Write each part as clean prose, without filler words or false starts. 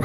Jai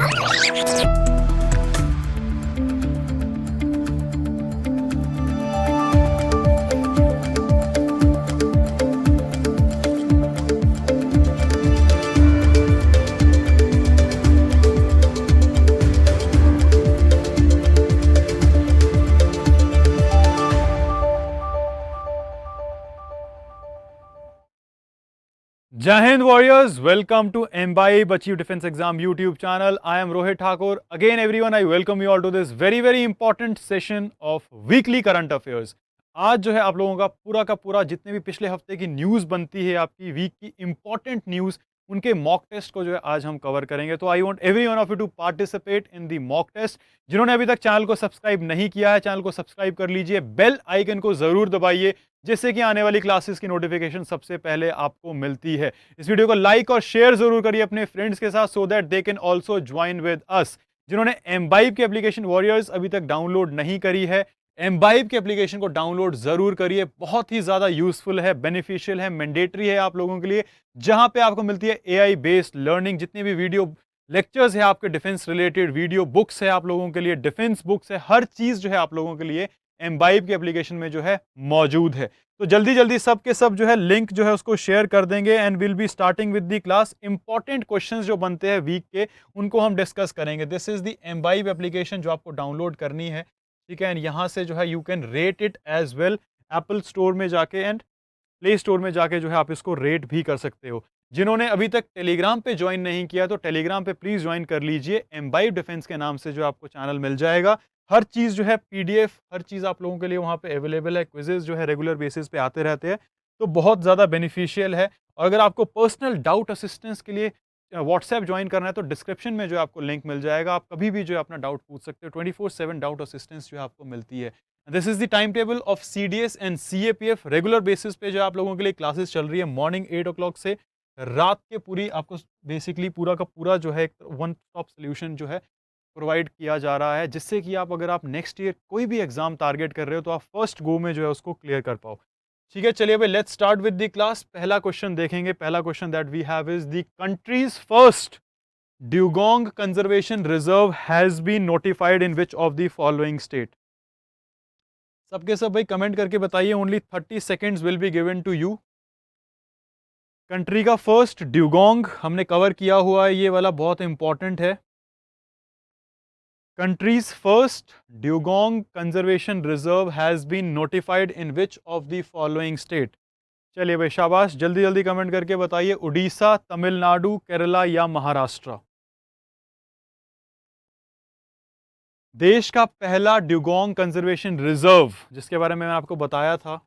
Hind warriors, welcome to Imbibe Achieve Defense Exam YouTube channel. I am Rohit Thakur. Again everyone, I welcome you all to this very important session of weekly current affairs. आज जो है आप लोगों का पूरा जितने भी पिछले हफ्ते की न्यूज़ बनती है आपकी वीक की इंपॉर्टेंट न्यूज़, उनके मॉक टेस्ट को जो है आज हम कवर करेंगे. तो I want every one of you to participate in the mock test. जिन्होंने अभी तक चैनल को सब्सक्राइब नहीं किया है, चैनल को सब्सक्राइब कर लीजिए, बेल आइकन को जरूर दबाइए जिससे कि आने वाली क्लासेस की नोटिफिकेशन सबसे पहले आपको मिलती है. इस वीडियो को लाइक और शेयर जरूर करिए अपने फ्रेंड्स के साथ, so that they can also join with us. जिन्होंने एम्बाइब की एप्लीकेशन वॉरियर्स अभी तक डाउनलोड नहीं करी है, एम्बाइब के एप्लीकेशन को डाउनलोड जरूर करिए. बहुत ही ज्यादा यूजफुल है, बेनिफिशियल है, मैंडेटरी है आप लोगों के लिए, जहां पे आपको मिलती है एआई बेस्ड लर्निंग. जितने भी वीडियो लेक्चर्स है आपके डिफेंस रिलेटेड, वीडियो बुक्स है आप लोगों के लिए, डिफेंस बुक्स है, हर चीज जो है आप लोगों के लिए एम्बाइब की एप्लीकेशन में जो है मौजूद है. तो जल्दी सब के सब जो है लिंक जो है उसको शेयर कर देंगे and will be starting with the class. Important questions जो बनते हैं वीक के, उनको हम डिस्कस करेंगे. This is the imbibe application जो आपको डाउनलोड करनी है, ठीक है. एंड यहाँ से जो है you can rate it as well. Apple Store में जाके एंड प्ले स्टोर में जाके जो है आप इसको रेट भी कर सकते हो. जिन्होंने अभी तक टेलीग्राम पे ज्वाइन नहीं किया तो टेलीग्राम पे प्लीज ज्वाइन कर लीजिए. एम्बाइब डिफेंस के नाम से जो आपको चैनल मिल जाएगा. हर चीज़ जो है पीडीएफ, हर चीज़ आप लोगों के लिए वहाँ पे अवेलेबल है. क्विजेज जो है रेगुलर बेसिस पे आते रहते हैं, तो बहुत ज़्यादा बेनिफिशियल है. और अगर आपको पर्सनल डाउट असिस्टेंस के लिए व्हाट्सएप ज्वाइन करना है तो डिस्क्रिप्शन में जो है आपको लिंक मिल जाएगा. आप कभी भी जो है अपना डाउट पूछ सकते हो. 24/7 डाउट असिस्टेंस जो है आपको मिलती है. This is the time table of CDS and CAPF. Regular basis पे जो है आप लोगों के लिए क्लासेस चल रही है. मॉर्निंग 8 o'clock से रात के पूरी आपको बेसिकली पूरा का पूरा जो है एक वन स्टॉप सोल्यूशन जो है प्रोवाइड किया जा रहा है, जिससे कि आप अगर आप नेक्स्ट ईयर कोई भी एग्जाम टारगेट कर रहे हो तो आप फर्स्ट गो में जो है उसको क्लियर कर पाओ. ठीक है, चलिए भाई let's start with the class. पहला क्वेश्चन देखेंगे. पहला question that we have is the country's first dugong conservation reserve has been notified in which of the following state. सबके सब भाई कमेंट करके बताइए. Only 30 seconds will be given to you. Country का first dugong हमने cover किया हुआ है, ये वाला बहुत इंपॉर्टेंट है. Country's first dugong conservation reserve has been notified in which of the following state? चलिए भाई शाबाश, जल्दी कमेंट करके बताइए. उड़ीसा, तमिलनाडु, केरला या महाराष्ट्र. देश का पहला ड्यूगोंग कंजर्वेशन रिजर्व, जिसके बारे में मैंने आपको बताया था,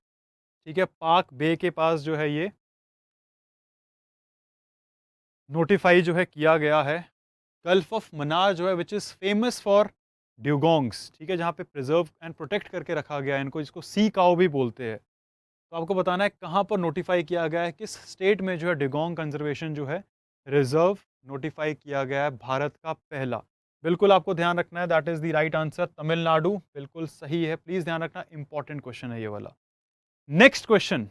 ठीक है, पाक बे के पास जो है ये नोटिफाई जो है किया गया है. गल्फ ऑफ मन्नार जो है विच इज़ फेमस फॉर ड्यूगोंग्स, ठीक है, जहाँ पे प्रिजर्व एंड प्रोटेक्ट करके रखा गया है इनको, जिसको सी काओ भी बोलते हैं. तो आपको बताना है कहाँ पर नोटिफाई किया गया है, किस स्टेट में जो है ड्यूगोंग कंजर्वेशन जो है रिजर्व नोटिफाई किया गया है, भारत का पहला. बिल्कुल आपको ध्यान रखना है, that is the right answer. Tamil Nadu बिल्कुल सही है. प्लीज ध्यान रखना, इंपॉर्टेंट क्वेश्चन है ये वाला. Next question.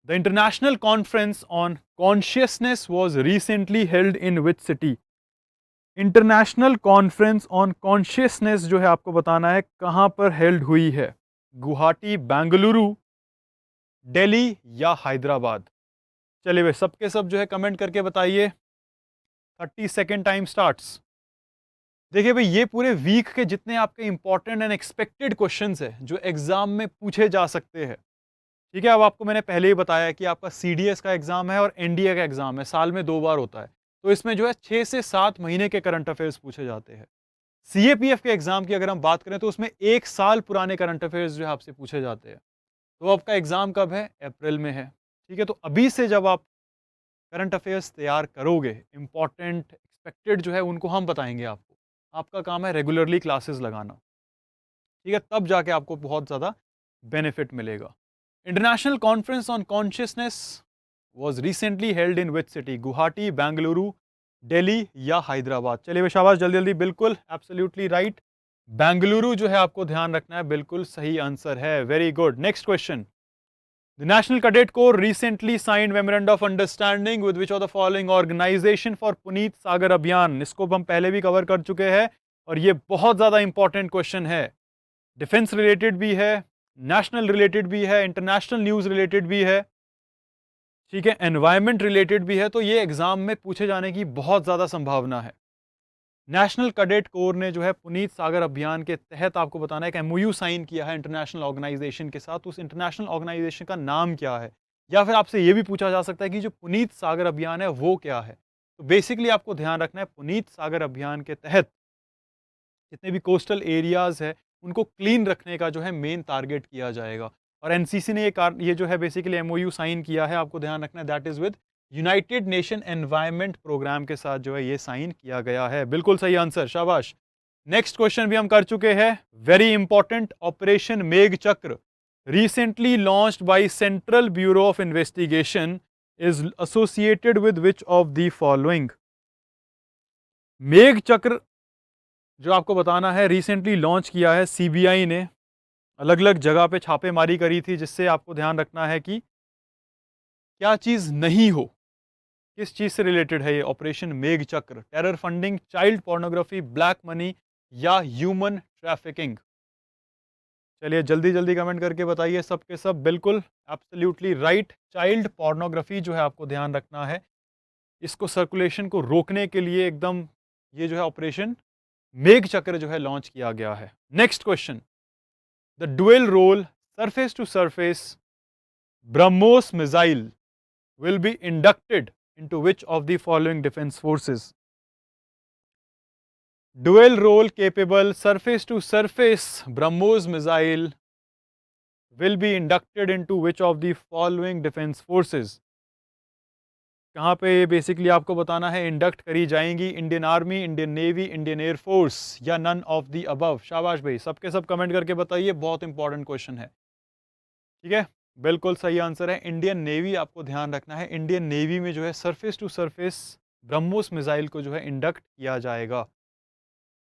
The international conference on consciousness was recently held in which city. International conference on consciousness जो है आपको बताना है कहां पर हेल्ड हुई है. गुवाहाटी, बेंगलुरु, दिल्ली या हैदराबाद. चलिए भाई सबके सब जो है कमेंट करके बताइए. 30 सेकेंड टाइम स्टार्ट्स. देखिए भाई ये पूरे वीक के जितने आपके इंपॉर्टेंट एंड एक्सपेक्टेड क्वेश्चंस है जो एग्जाम में पूछे जा सकते हैं, ठीक है. अब आपको मैंने पहले ही बताया कि आपका सीडीएस का एग्जाम है और एनडीए का एग्जाम है, साल में 2 बार होता है. तो इसमें जो है 6 से 7 महीने के करंट अफेयर्स पूछे जाते हैं. सीएपीएफ के एग्जाम की अगर हम बात करें तो उसमें 1 साल पुराने करंट अफेयर्स जो है आपसे पूछे जाते हैं. तो आपका एग्जाम कब है? अप्रैल में है, ठीक है. तो अभी से जब आप करंट अफेयर्स तैयार करोगे, इंपॉर्टेंट एक्सपेक्टेड जो है उनको हम बताएंगे आपको. आपका काम है रेगुलरली क्लासेस लगाना, ठीक है, तब जाके आपको बहुत ज़्यादा बेनिफिट मिलेगा. International conference on consciousness was recently held in which city? Guwahati, Bengaluru, Delhi या हैदराबाद. चलिए शाबाश, जल्दी बिल्कुल एब्सोल्युटली राइट. बेंगलुरु जो है आपको ध्यान रखना है, बिल्कुल सही आंसर है. Very good. Next question. The National Cadet Corps recently signed memorandum of understanding with which of the following organization for Puneet Sagar Abhiyan. इसको हम पहले भी कवर कर चुके हैं और ये बहुत ज्यादा इंपॉर्टेंट क्वेश्चन है। डिफेंस रिलेटेड भी है, नेशनल रिलेटेड भी है, इंटरनेशनल न्यूज रिलेटेड भी है, ठीक है, एनवायरमेंट रिलेटेड भी है, तो ये एग्जाम में पूछे जाने की बहुत ज्यादा संभावना है। नेशनल कैडेट कोर ने जो है पुनीत सागर अभियान के तहत आपको बताना है कि एमओयू साइन किया है इंटरनेशनल ऑर्गेनाइजेशन के साथ। उस इंटरनेशनल ऑर्गेनाइजेशन का नाम क्या है, या फिर आपसे ये भी पूछा जा सकता है कि जो पुनीत सागर अभियान है वो क्या है। तो बेसिकली आपको ध्यान रखना है, पुनीत सागर अभियान के तहत जितने भी कोस्टल एरियाज है उनको क्लीन रखने का जो है मेन टारगेट किया जाएगा। और एनसीसी ने ये जो है बेसिकली एमओयू साइन किया है, आपको ध्यान रखना है, that is with United Nation Environment Programme के साथ जो है ये साइन किया गया है। बिल्कुल सही आंसर, शाबाश। नेक्स्ट क्वेश्चन भी हम कर चुके हैं, वेरी इंपॉर्टेंट। ऑपरेशन मेघ चक्र recently launched by Central Bureau of Investigation is associated with which of the following? मेघ चक्र जो आपको बताना है रिसेंटली लॉन्च किया है सीबीआई ने, अलग अलग जगह पे छापेमारी करी थी, जिससे आपको ध्यान रखना है कि क्या चीज नहीं हो, किस चीज से रिलेटेड है ये ऑपरेशन मेघ चक्र। Terror funding, child pornography, black money या ह्यूमन ट्रैफिकिंग। चलिए जल्दी जल्दी कमेंट करके बताइए सब के सब। बिल्कुल एब्सोल्युटली राइट, चाइल्ड पोर्नोग्राफी जो है आपको ध्यान रखना है, इसको सर्कुलेशन को रोकने के लिए एकदम ये जो है ऑपरेशन मेघ चक्र जो है लॉन्च किया गया है। Next question, the dual role surface to surface BrahMos missile will be inducted into which of the following defense forces? Dual role capable surface to surface BrahMos missile will be inducted into which of the following defense forces? कहाँ पे ये basically आपको बताना है induct करी जाएंगी, Indian army, Indian navy, Indian air force या none of the above. शाबाश भाई, सबके सब कमेंट करके बताइए, बहुत इंपॉर्टेंट क्वेश्चन है। ठीक है, बिल्कुल सही आंसर है इंडियन नेवी। आपको ध्यान रखना है इंडियन नेवी में जो है surface to surface BrahMos missile को जो है इंडक्ट किया जाएगा।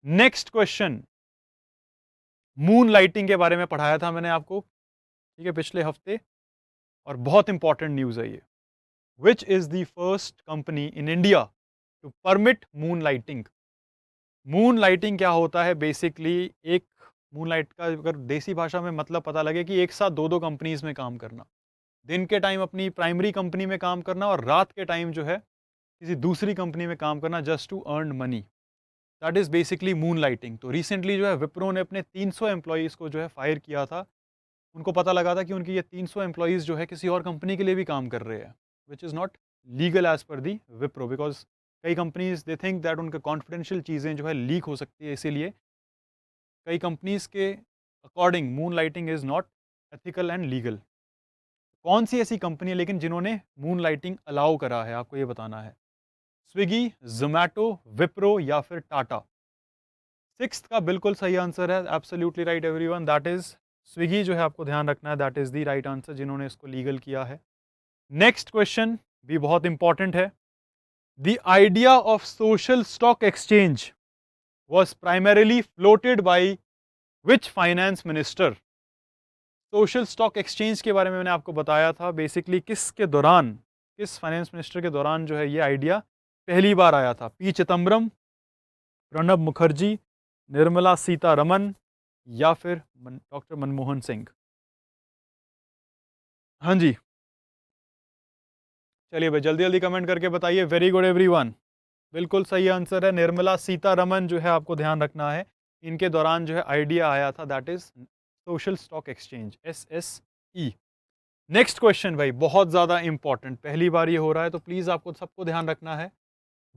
नेक्स्ट क्वेश्चन, मून लाइटिंग के बारे में पढ़ाया था मैंने आपको, ठीक है, पिछले हफ्ते, और बहुत इंपॉर्टेंट न्यूज है ये। Which is the first company in India to permit moonlighting? Moonlighting क्या होता है बेसिकली, एक मून लाइट का अगर देसी भाषा में मतलब पता लगे कि एक साथ दो दो कंपनीज में काम करना, दिन के टाइम अपनी प्राइमरी कंपनी में काम करना और रात के टाइम जो है किसी दूसरी कंपनी में काम करना, just to earn money, that is basically moonlighting. तो रिसेंटली जो है विप्रो ने अपने 300 एम्प्लॉयज़ को जो है फायर किया था। उनको पता लगा था कि उनकी ये 300 एम्प्लॉयज़ जो है किसी और कंपनी के लिए भी काम कर रहे हैं, which is not legal as per the Wipro, because कई कंपनीज दे थिंक दैट उनका कॉन्फिडेंशियल चीज़ें जो है लीक हो सकती है, इसीलिए कई कंपनीज के according moon lighting is not ethical and legal. कौन सी ऐसी कंपनी है लेकिन जिन्होंने मून लाइटिंग अलाउ करा है, आपको ये बताना है। स्विगी, जोमैटो, विप्रो या फिर टाटा। सिक्स्थ का बिल्कुल सही आंसर है, absolutely right everyone, that is Swiggy जो है आपको ध्यान रखना है, that is the right answer, जिन्होंने इसको लीगल किया है। नेक्स्ट क्वेश्चन भी बहुत इंपॉर्टेंट है, the idea of social stock exchange was primarily floated by which finance minister? Social stock exchange के बारे में मैंने आपको बताया था, बेसिकली किसके दौरान, किस फाइनेंस मिनिस्टर के दौरान जो है ये आइडिया पहली बार आया था? पी चिदम्बरम, प्रणब मुखर्जी, निर्मला सीतारमन या फिर डॉक्टर मनमोहन सिंह। हाँ जी, चलिए भाई जल्दी जल्दी कमेंट करके बताइए। वेरी गुड एवरीवन, बिल्कुल सही आंसर है, निर्मला सीतारमन जो है आपको ध्यान रखना है, इनके दौरान जो है आइडिया आया था, that is social stock exchange, SSE। Next question भाई बहुत ज़्यादा इंपॉर्टेंट, पहली बार ये हो रहा है तो प्लीज़ आपको सबको ध्यान रखना है।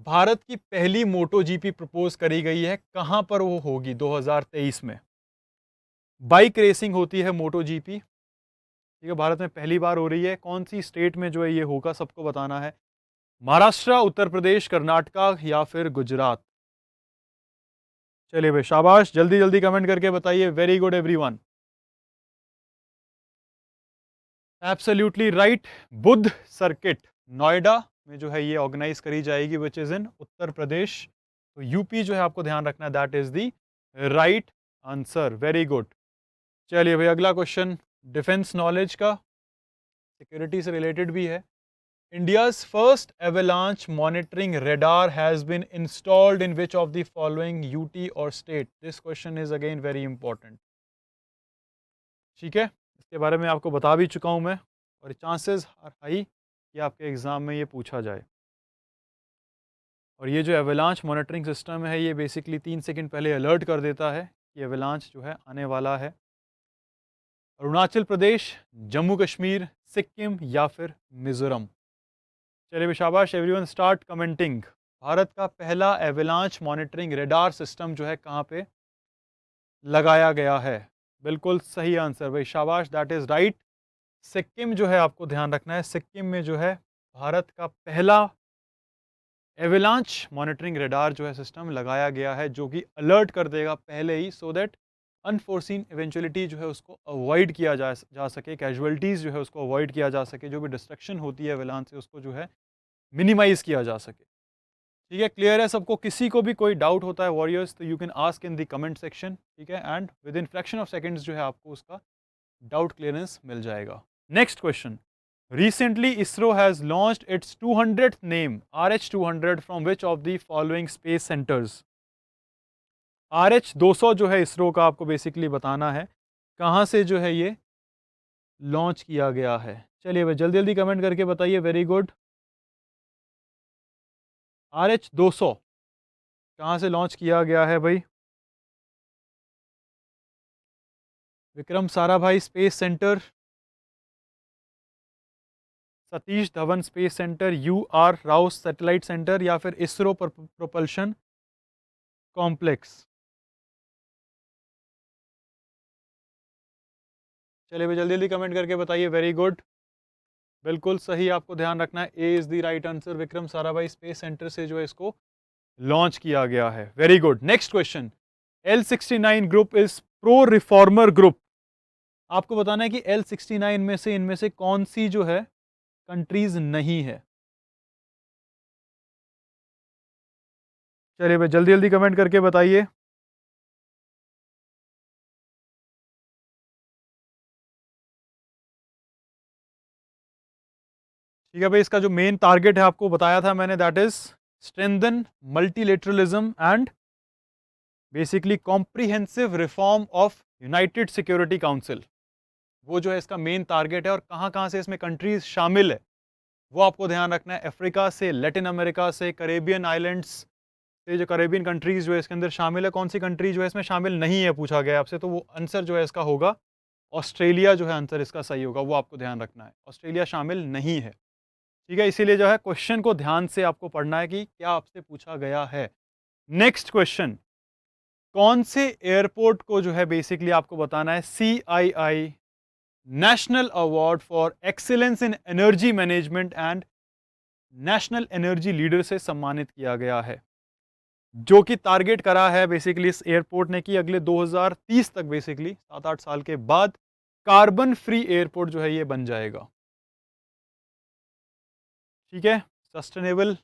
भारत की पहली मोटो जीपी प्रपोज करी गई है, कहाँ पर वो होगी 2023 में? बाइक रेसिंग होती है मोटो जीपी, ठीक है, भारत में पहली बार हो रही है। कौन सी स्टेट में जो है ये होगा, सबको बताना है। महाराष्ट्र, उत्तर प्रदेश, कर्नाटका या फिर गुजरात? चलिए भाई शाबाश, जल्दी जल्दी कमेंट करके बताइए। Very good everyone, absolutely right, Buddha circuit Noida में जो है ये ऑर्गेनाइज करी जाएगी, which is in Uttar Pradesh. तो यूपी जो है आपको ध्यान रखना है, that is the right answer, very good. चलिए भाई अगला क्वेश्चन डिफेंस नॉलेज का, सिक्योरिटी से रिलेटेड भी है। India's first avalanche monitoring radar has been installed in which of the following UT or state? This question is again very important. ठीक है, इसके बारे में आपको बता भी चुका हूं मैं, और चांसेस आर हाई कि आपके एग्जाम में ये पूछा जाए। और ये जो एवलांच मॉनिटरिंग सिस्टम है, ये बेसिकली 3 सेकंड पहले अलर्ट कर देता है कि एवलांच जो है आने वाला है। अरुणाचल प्रदेश, जम्मू कश्मीर, सिक्किम या फिर मिजोरम। चलिए शाबाश, एवरीवन स्टार्ट कमेंटिंग। भारत का पहला एवलांच मॉनिटरिंग रेडार सिस्टम जो है कहाँ पे लगाया गया है? बिल्कुल सही आंसर भाई, शाबाश, दैट इज राइट। सिक्किम जो है, आपको ध्यान रखना है, सिक्किम में जो है भारत का पहला एवलांच मॉनिटरिंग रेडार जो है सिस्टम लगाया गया है, जो कि अलर्ट कर देगा पहले ही, सो दैट अनफोर्सिन इवेंचुअलिटी जो है उसको अवॉइड किया जा सके, कैजुअलिटीज़ जो है उसको अवॉइड किया जा सके, जो भी डिस्ट्रक्शन होती है एवलांच से उसको जो है मिनिमाइज किया जा सके। ठीक है, क्लियर है सबको? किसी को भी कोई डाउट होता है वॉरियर्स, तो you can ask in the comment section. ठीक है, and with in fraction of seconds जो है आपको उसका डाउट क्लियरेंस मिल जाएगा। Next question, recently ISRO has launched its 200th name RH200 from which of the following space centers? RH200 जो है इसरो का, आपको बेसिकली बताना है कहाँ से जो है ये लॉन्च किया गया है। चलिए भाई जल्दी जल्दी कमेंट करके बताइए। Very good. RH200 कहाँ से लॉन्च किया गया है भाई? Vikram Sarabhai space centre, Satish Dhawan space centre, UR Rao satellite centre, या फिर इसरो प्रोपल्शन कॉम्प्लेक्स। चलिए भाई जल्दी जल्दी कमेंट करके बताइए। वेरी गुड, बिल्कुल सही, आपको ध्यान रखना है, A is the right answer. Vikram Sarabhai space centre से जो है इसको लॉन्च किया गया है। Very good. Next question, L69 group is pro reformer group. आपको बताना है कि L69 में से इनमें से कौन सी जो है कंट्रीज नहीं है। चलिए भाई जल्दी जल्दी कमेंट करके बताइए। ठीक है भाई, इसका जो मेन टारगेट है आपको बताया था मैंने, that is strengthen multilateralism and basically comprehensive reform of United security council. वो जो है इसका मेन टारगेट है। और कहाँ कहाँ से इसमें कंट्रीज शामिल है वो आपको ध्यान रखना है। अफ्रीका से, लैटिन अमेरिका से, करेबियन आइलैंड्स से, जो करेबियन कंट्रीज जो है इसके अंदर शामिल है। कौन सी कंट्री जो है इसमें शामिल नहीं है पूछा गया आपसे, तो वो आंसर जो है इसका होगा ऑस्ट्रेलिया, जो है आंसर इसका सही होगा। वो आपको ध्यान रखना है, ऑस्ट्रेलिया शामिल नहीं है। ठीक है, इसीलिए जो है क्वेश्चन को ध्यान से आपको पढ़ना है कि क्या आपसे पूछा गया है। नेक्स्ट क्वेश्चन, कौन से एयरपोर्ट को जो है बेसिकली आपको बताना है CII national award for excellence in energy management and national energy leader से सम्मानित किया गया है, जो कि टारगेट करा है बेसिकली इस एयरपोर्ट ने कि अगले 2030 तक, बेसिकली 7-8 साल के बाद, कार्बन फ्री एयरपोर्ट जो है ये बन जाएगा। ठीक है, सस्टेनेबल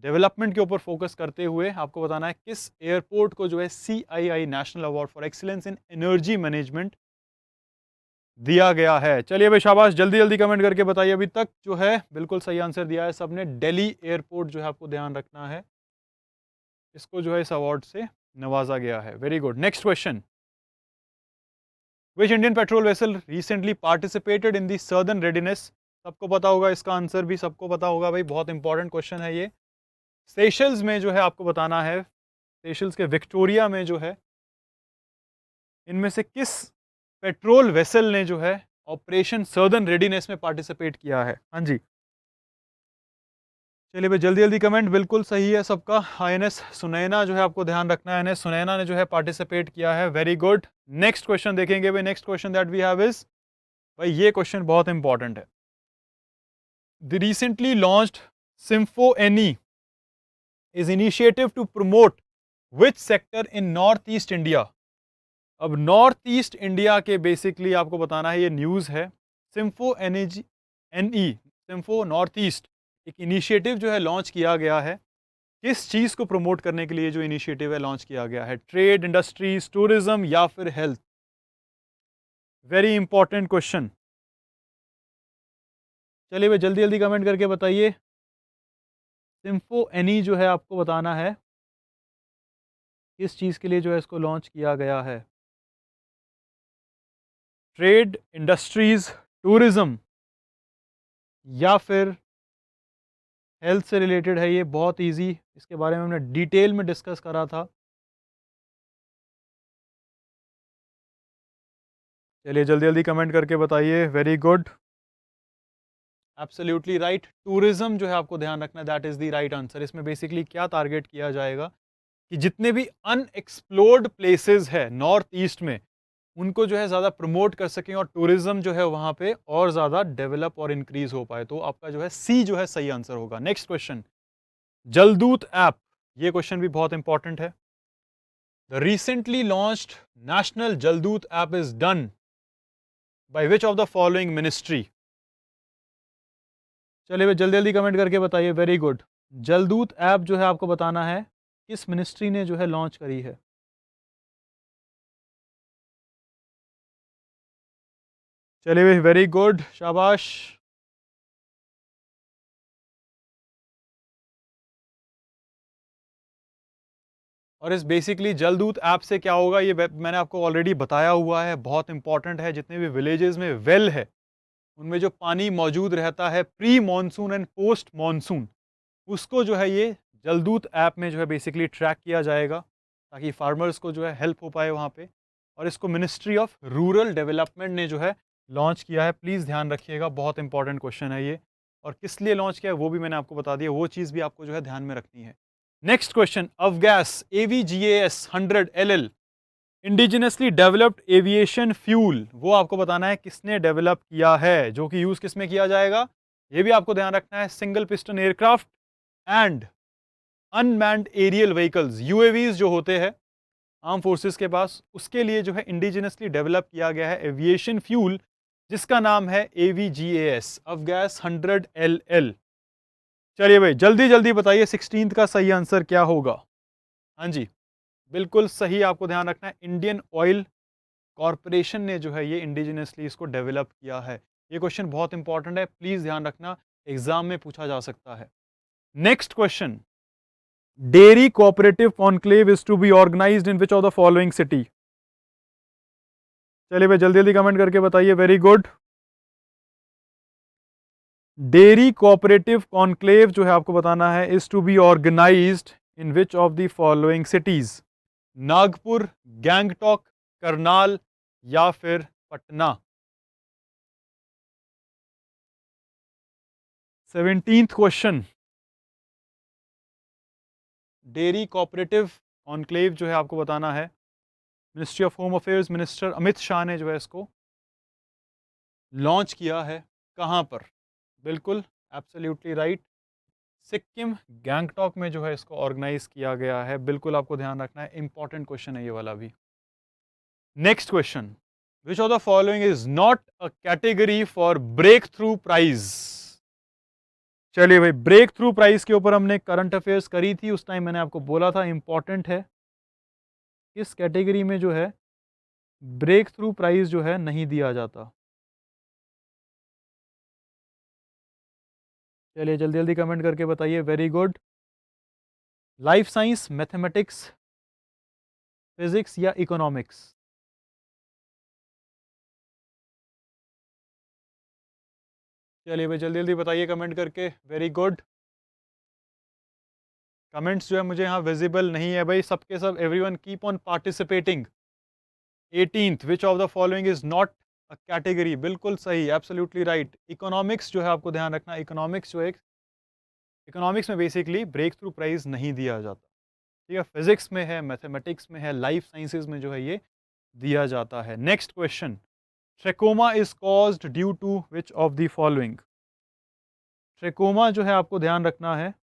डेवलपमेंट के ऊपर फोकस करते हुए आपको बताना है किस एयरपोर्ट को जो है CII national award for excellence in energy management दिया गया है। चलिए भाई शाबाश, जल्दी जल्दी कमेंट करके बताइए। अभी तक जो है बिल्कुल सही आंसर दिया है सबने। दिल्ली एयरपोर्ट जो है आपको ध्यान रखना है, इसको जो है इस अवार्ड से नवाजा गया है। Very good. Next question, which Indian patrol vessel recently participated in the southern readiness. सबको पता होगा, इसका आंसर भी सबको पता होगा भाई, बहुत इंपॉर्टेंट क्वेश्चन है ये। सेशल्स में जो है आपको बताना है, सेशल्स के विक्टोरिया में जो है इनमें से किस पेट्रोल वेसल ने जो है ऑपरेशन सर्दर्न रेडीनेस में पार्टिसिपेट किया है। हाँ जी, चलिए भाई जल्दी जल्दी कमेंट। बिल्कुल सही है सबका। INS सुनैना जो है आपको ध्यान रखना है, INS सुनैना ने जो है पार्टिसिपेट किया है। Very good. नेक्स्ट क्वेश्चन देखेंगे भाई। Next question that we have is, भाई ये क्वेश्चन बहुत इंपॉर्टेंट है। The recently launched symphony is initiative to promote which sector in north east India. अब नॉर्थ ईस्ट इंडिया के बेसिकली आपको बताना है, ये न्यूज़ है। Symphony energy NE symphony north east एक इनिशिएटिव जो है लॉन्च किया गया है। किस चीज़ को प्रमोट करने के लिए जो इनिशिएटिव है लॉन्च किया गया है? ट्रेड, इंडस्ट्रीज, टूरिज्म या फिर हेल्थ? Very important question. चलिए भाई जल्दी जल्दी कमेंट करके बताइए। सिम्फो एनी जो है आपको बताना है किस चीज़ के लिए जो है इसको लॉन्च किया गया है। ट्रेड, इंडस्ट्रीज, टूरिज्म या फिर हेल्थ से रिलेटेड है। ये बहुत इजी, इसके बारे में हमने डिटेल में डिस्कस करा था। चलिए जल्दी जल्दी कमेंट करके बताइए। Very good, absolutely right. Tourism जो है आपको ध्यान रखना है, that is the right answer. इसमें बेसिकली क्या टारगेट किया जाएगा कि जितने भी अनएक्सप्लोर्ड प्लेसेस है नॉर्थ ईस्ट में, उनको जो है ज़्यादा प्रमोट कर सकें और टूरिज्म जो है वहाँ पे और ज़्यादा डेवलप और इंक्रीज हो पाए। तो आपका जो है सी जो है सही आंसर होगा। नेक्स्ट क्वेश्चन, जलदूत ऐप, ये क्वेश्चन भी बहुत इंपॉर्टेंट है। The recently launched national Jaldoot app is done by which of the following ministry. चलिए जल्दी जल्दी कमेंट करके बताइए। वेरी गुड, जलदूत ऐप जो है आपको बताना है किस मिनिस्ट्री ने जो है लॉन्च करी है। चलिए वेरी गुड, शाबाश। और इस बेसिकली जलदूत ऐप से क्या होगा ये मैंने आपको ऑलरेडी बताया हुआ है, बहुत इंपॉर्टेंट है। जितने भी विलेजेस में वेल है उनमें जो पानी मौजूद रहता है pre monsoon and post monsoon, उसको जो है ये जलदूत ऐप में जो है बेसिकली ट्रैक किया जाएगा ताकि फार्मर्स को जो है हेल्प हो पाए वहाँ पे। और इसको मिनिस्ट्री ऑफ रूरल डेवलपमेंट ने जो है लॉन्च किया है। प्लीज़ ध्यान रखिएगा, बहुत इंपॉर्टेंट क्वेश्चन है ये। और किस लिए लॉन्च किया है वो भी मैंने आपको बता दिया, वो चीज़ भी आपको जो है ध्यान में रखनी है। Next question, avgas AVGAS 100 LL indigenously developed aviation fuel, वो आपको बताना है किसने डेवलप किया है, जो कि यूज किस में किया जाएगा। ये भी आपको ध्यान रखना है। Single piston aircraft and unmanned aerial vehicles, UAVs जो होते हैं आर्म फोर्सेस के पास, उसके लिए जो है इंडिजिनसली डेवलप किया गया है एविएशन फ्यूल, जिसका नाम है AVGAS अवगैस 100 LL। चलिए भाई जल्दी जल्दी बताइए 16th का सही आंसर क्या होगा। हाँ जी, बिल्कुल सही, आपको ध्यान रखना है। इंडियन ऑयल कॉरपोरेशन ने जो है ये इंडिजिनसली इसको डेवलप किया है। ये क्वेश्चन बहुत इंपॉर्टेंट है, प्लीज ध्यान रखना, एग्जाम में पूछा जा सकता है। Next question, dairy cooperative conclave is to be organised in which of the following city. चलिए भाई जल्दी जल्दी कमेंट करके बताइए। Very good, dairy cooperative conclave जो है आपको बताना है is to be organised in which of the following cities. Nagpur, Gangtok, Karnal या फिर Patna. 17th question, dairy cooperative conclave जो है आपको बताना है, ministry of home affairs minister Amit Shah ने जो है इसको लॉन्च किया है। कहाँ पर? बिल्कुल एब्सोल्युटली राइट, सिक्किम गैंगटॉक में जो है इसको ऑर्गेनाइज किया गया है। बिल्कुल आपको ध्यान रखना है, इंपॉर्टेंट क्वेश्चन है ये वाला भी। Next question, which of the following is not a category for breakthrough prize. चलिए भाई, ब्रेक थ्रू प्राइज के ऊपर हमने करंट अफेयर्स करी थी, उस टाइम मैंने आपको बोला था इंपॉर्टेंट है। किस कैटेगरी में जो है ब्रेक थ्रू प्राइज जो है नहीं दिया जाता। चलिए जल्दी जल्दी कमेंट करके बताइए। Very good, life science, mathematics, physics या इकोनॉमिक्स। चलिए भाई जल्दी जल्दी बताइए कमेंट करके। वेरी गुड, कमेंट्स जो है मुझे यहाँ विजिबल नहीं है भाई, सबके सब, everyone keep on participating. 18th, which of the following is not a category, बिल्कुल सही, एब्सोल्युटली राइट। इकोनॉमिक्स जो है आपको ध्यान रखना, इकोनॉमिक्स जो है, इकोनॉमिक्स में बेसिकली ब्रेक थ्रू प्राइज नहीं दिया जाता। ठीक है, फिजिक्स में है, मैथमेटिक्स में है, लाइफ साइंसेज में जो है ये दिया जाता है। Next question, trachoma is caused due to which of the following. Trachoma जो है आपको ध्यान रखना है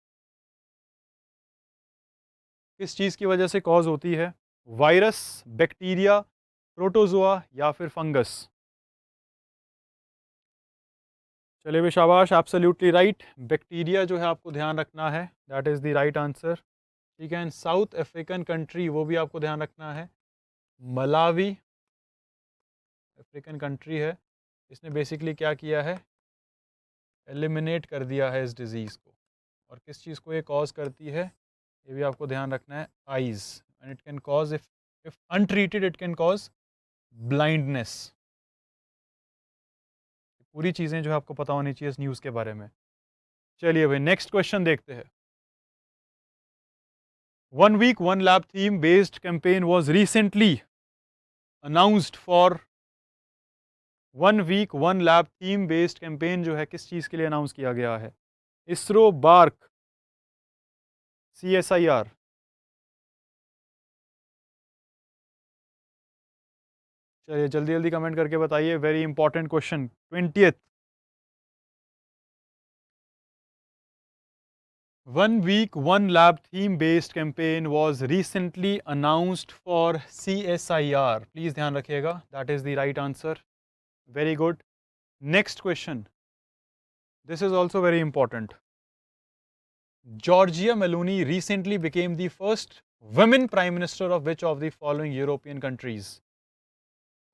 किस चीज़ की वजह से कॉज होती है। वायरस, बैक्टीरिया, प्रोटोजोआ या फिर फंगस। चलिए भी शाबाश, एब्सोल्युटली राइट, बैक्टीरिया जो है आपको ध्यान रखना है, that is the right answer. ठीक है, एंड साउथ अफ्रीकन कंट्री वो भी आपको ध्यान रखना है, मलावी अफ्रीकन कंट्री है। इसने बेसिकली क्या किया है, एलिमिनेट कर दिया है इस डिजीज़ को। और किस चीज़ को ये कॉज करती है, ये भी आपको ध्यान रखना है, eyes. And it can cause, if untreated it can cause blindness. पूरी चीज़ें जो है आपको पता होनी चाहिए इस न्यूज़ के बारे में। चलिए भाई नेक्स्ट क्वेश्चन देखते हैं। 1 week 1 lab theme based campaign was recently announced for 1 week 1 lab theme based campaign जो है किस चीज़ के लिए अनाउंस किया गया है? इसरो, बार्क, CSIR। चलिए जल्दी जल्दी कमेंट करके बताइए, very important question. 20th 1 week 1 lab theme based campaign was recently announced for CSIR। Please ध्यान रखिएगा, that is the right answer. Very good. Next question, this is also very important. Giorgia Meloni recently became the first women prime minister of which of the following European countries?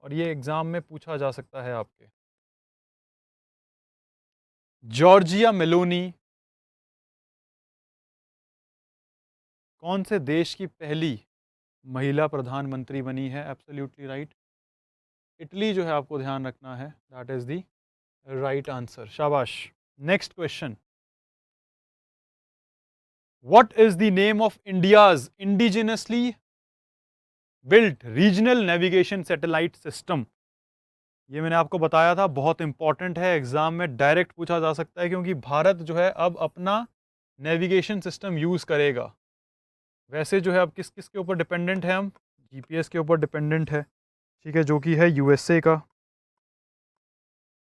और ये exam में पूछा जा सकता है आपके। Giorgia Meloni कौन से देश की पहली महिला प्रधानमंत्री बनी है? एब्सोल्युटली राइट, इटली जो है आपको ध्यान रखना है, that is the right answer. शाबाश। Next question, what is the name of India's indigenously built regional navigation satellite system? ये मैंने आपको बताया था, बहुत इंपॉर्टेंट है, एग्जाम में डायरेक्ट पूछा जा सकता है, क्योंकि भारत जो है अब अपना नेविगेशन सिस्टम यूज करेगा। वैसे जो है अब किस किस के ऊपर डिपेंडेंट है हम? जीपीएस के ऊपर डिपेंडेंट है, ठीक है, जो कि है यूएसए का।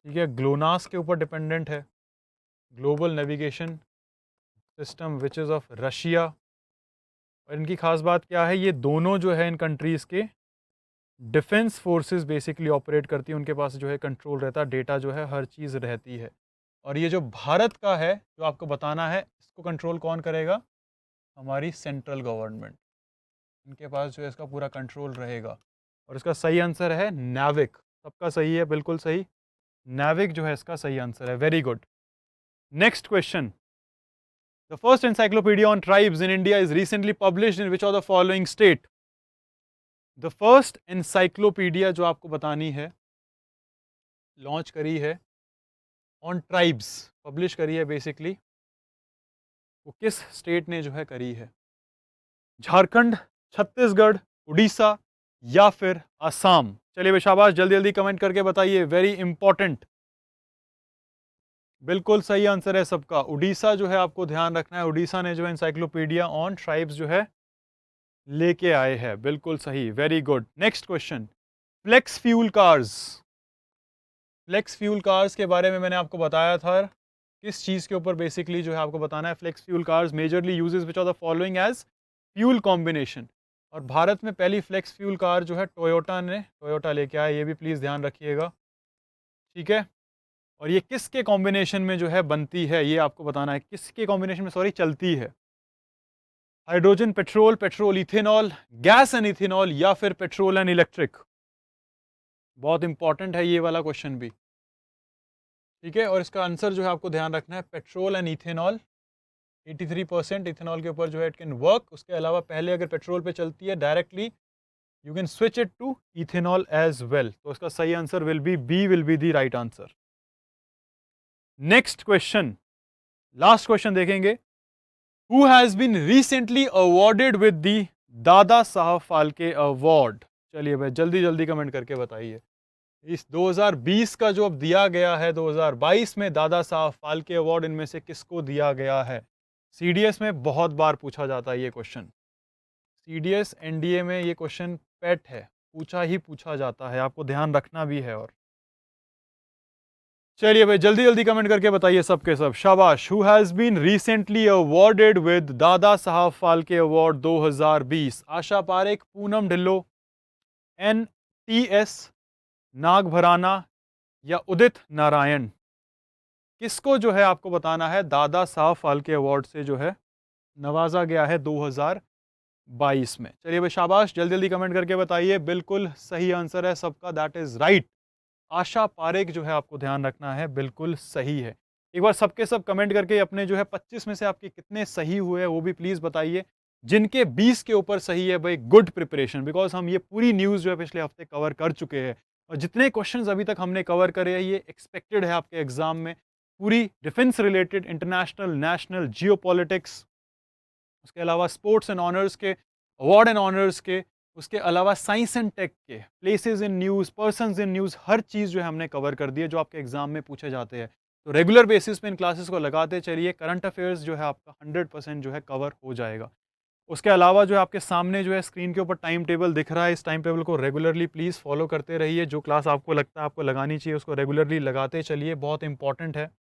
ठीक है, ग्लोनास के ऊपर डिपेंडेंट है, global navigation system which is of Russia. और इनकी खास बात क्या है, ये दोनों जो है इन कंट्रीज़ के डिफेंस फोर्सेस बेसिकली ऑपरेट करती है, उनके पास जो है कंट्रोल रहता है, डेटा जो है हर चीज़ रहती है। और ये जो भारत का है, जो आपको बताना है, इसको कंट्रोल कौन करेगा? हमारी सेंट्रल गवर्नमेंट, इनके पास जो है इसका पूरा कंट्रोल रहेगा। और इसका सही आंसर है नाविक। सबका सही है, बिल्कुल सही, नाविक जो है इसका सही आंसर है। Very good. Next question, the first encyclopedia on tribes in India is recently published in which of the following state? The first encyclopedia जो आपको बतानी है, लॉन्च करी है ऑन ट्राइब्स, पब्लिश करी है बेसिकली, वो किस स्टेट ने जो है करी है? झारखंड, छत्तीसगढ़, उड़ीसा या फिर असम? चलिए भाई शाबाश, जल्दी जल्दी कमेंट करके बताइए, वेरी इंपॉर्टेंट। बिल्कुल सही आंसर है सबका, उड़ीसा जो है आपको ध्यान रखना है, उड़ीसा ने जो है एनसाइक्लोपीडिया ऑन ट्राइब्स जो है लेके आए हैं, बिल्कुल सही, very good. Next question, flex fuel cars. Flex fuel cars के बारे में मैंने आपको बताया था, किस चीज़ के ऊपर बेसिकली जो है आपको बताना है। Flex fuel cars majorly uses which are the following as fuel combination. और भारत में पहली फ्लेक्स फ्यूल कार जो है टोयोटा लेके आया, ये भी प्लीज़ ध्यान रखिएगा, ठीक है। और ये किसके कॉम्बिनेशन में जो है बनती है, ये आपको बताना है, किसके कॉम्बिनेशन में सॉरी चलती है? Hydrogen petrol, petrol ethanol, gas and ethanol या फिर पेट्रोल एंड इलेक्ट्रिक? बहुत इंपॉर्टेंट है ये वाला क्वेश्चन भी, ठीक है। और इसका आंसर जो है आपको ध्यान रखना है, पेट्रोल एंड इथेनॉल। 83% इथेनॉल के ऊपर जो है इट कैन वर्क। उसके अलावा पहले अगर पेट्रोल पे चलती है directly, you can switch it to ethanol as well. तो इसका सही answer will be B, will be the right answer. Next question, last question देखेंगे। Who has been recently awarded with the Dada साहब फाल्के अवार्ड? चलिए भाई जल्दी जल्दी कमेंट करके बताइए। इस 2020 का जो अब दिया गया है, 2022 में दादा साहब फाल्के अवार्ड इनमें से किसको दिया गया है? सीडीएस में बहुत बार पूछा जाता है ये क्वेश्चन, सीडीएस एनडीए में ये क्वेश्चन पेट है, पूछा जाता है, आपको ध्यान रखना भी है। और चलिए भाई जल्दी जल्दी कमेंट करके बताइए सबके सब, शाबाश। Who has been recently awarded with Dada Saheb Phalke award 2020? Asha Parekh, Poonam Dhillon, NTS Nagabharana या उदित नारायण? किसको जो है आपको बताना है दादा साहब फाल्के अवार्ड से जो है नवाजा गया है 2022 में? चलिए भाई शाबाश, जल्दी जल्दी कमेंट करके बताइए, बिल्कुल सही आंसर है सबका, that is right. Asha Parekh जो है आपको ध्यान रखना है, बिल्कुल सही है। एक बार सबके सब कमेंट करके अपने जो है 25 में से आपके कितने सही हुए हैं वो भी प्लीज़ बताइए। जिनके 20 के ऊपर सही है भाई, गुड प्रिपरेशन, बिकॉज़ हम ये पूरी न्यूज़ जो है पिछले हफ्ते कवर कर चुके हैं और जितने क्वेश्चंस अभी तक हमने कवर करे हैं ये एक्सपेक्टेड है आपके एग्ज़ाम में। पूरी defence related, international, national, geopolitics, उसके अलावा स्पोर्ट्स एंड ऑनर्स के, अवार्ड एंड ऑनर्स के, उसके अलावा साइंस एंड टेक के, places in news, persons in news, हर चीज़ जो है हमने कवर कर दी है जो आपके एग्जाम में पूछे जाते हैं। तो रेगुलर बेसिस पे इन क्लासेस को लगाते चलिए, करंट अफेयर्स जो है आपका 100% जो है कवर हो जाएगा। उसके अलावा जो है आपके सामने जो है स्क्रीन के ऊपर टाइम टेबल दिख रहा है, इस टाइम टेबल को रेगुलरली प्लीज़ फॉलो करते रहिए। जो क्लास आपको लगता है आपको लगानी चाहिए उसको रेगुलरली लगाते चलिए, बहुत इंपॉर्टेंट है।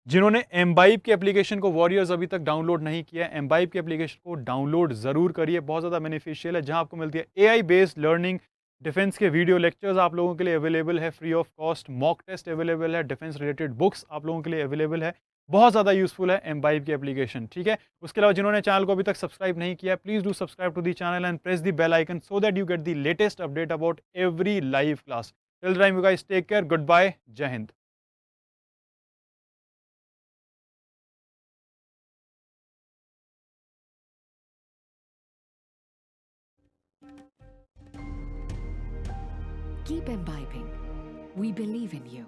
जिन्होंने एम्बाइब की एप्लीकेशन को वॉरियर्स अभी तक डाउनलोड नहीं किया है, एम्बाइब की एप्लीकेशन को डाउनलोड ज़रूर करिए, बहुत ज़्यादा बेनिफिशियल है, जहां आपको मिलती है एआई बेस्ड लर्निंग, डिफेंस के वीडियो लेक्चर्स आप लोगों के लिए अवेलेबल है free of cost, mock test available है, डिफेंस रिलेटेड बुक्स आप लोगों के लिए अवेलेबल है। बहुत ज़्यादा यूजफुल है एम्बाइब की एप्लीकेशन, ठीक है। उसके अलावा जिन्होंने चैनल को अभी तक सब्सक्राइब नहीं किया है, please do subscribe to the channel and press the bell icon so that you get the latest update about every live class. Till time you guys take care, good bye, जय हिंद। Keep imbibing. We believe in you.